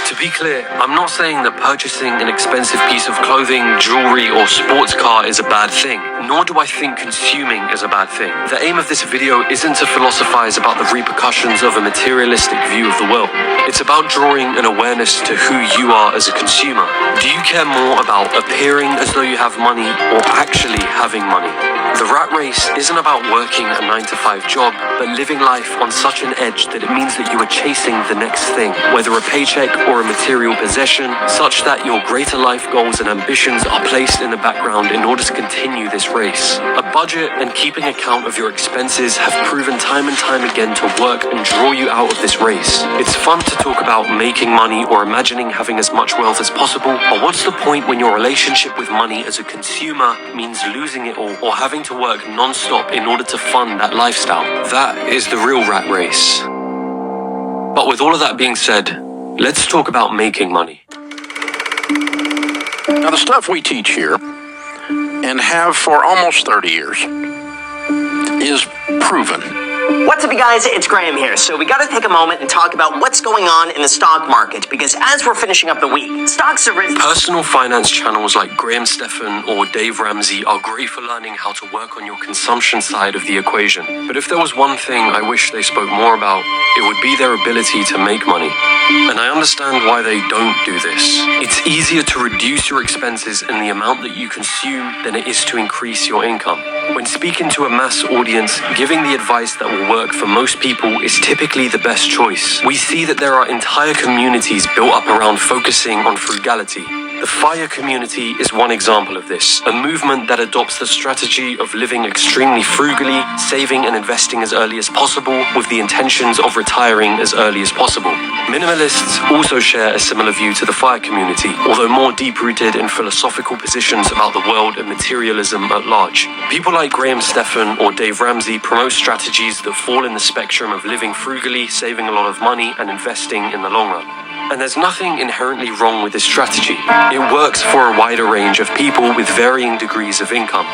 To be clear, I'm not saying that purchasing an expensive piece of clothing, jewelry, or sports car is a bad thing, nor do I think consuming is a bad thing. The aim of this video isn't to philosophize about the repercussions of a materialistic view of the world. It's about drawing an awareness to who you are as a consumer. Do you care more about appearing as though you have money or actually having money? The rat race isn't about working a 9-to-5 job, but living life on such an edge that it means that you are chasing the next thing, whether a paycheck or a material possession, such that your greater life goals and ambitions are placed in the background in order to continue this race. A budget and keeping account of your expenses have proven time and time again to work and draw you out of this race. It's fun to talk about making money or imagining having as much wealth as possible, but what's the point when your relationship with money as a consumer means losing it all or having to work non-stop in order to fund that lifestyle? That is the real rat race. But with all of that being said, let's talk about making money. Now, the stuff we teach here, and have for almost 30 years, is proven. What's up, you guys? It's Graham here. So we got to take a moment and talk about what's going on in the stock market, because as we're finishing up the week, stocks are risen. Personal finance channels like Graham Stephan or Dave Ramsey are great for learning how to work on your consumption side of the equation. But if there was one thing I wish they spoke more about, it would be their ability to make money. And I understand why they don't do this. It's easier to reduce your expenses and the amount that you consume than it is to increase your income. When speaking to a mass audience, giving the advice that will work for most people is typically the best choice. We see that there are entire communities built up around focusing on frugality. The FIRE community is one example of this, a movement that adopts the strategy of living extremely frugally, saving and investing as early as possible, with the intentions of retiring as early as possible. Minimalists also share a similar view to the FIRE community, although more deep-rooted in philosophical positions about the world and materialism at large. People like Graham Stephan or Dave Ramsey promote strategies that fall in the spectrum of living frugally, saving a lot of money, and investing in the long run. And there's nothing inherently wrong with this strategy. It works for a wider range of people with varying degrees of income.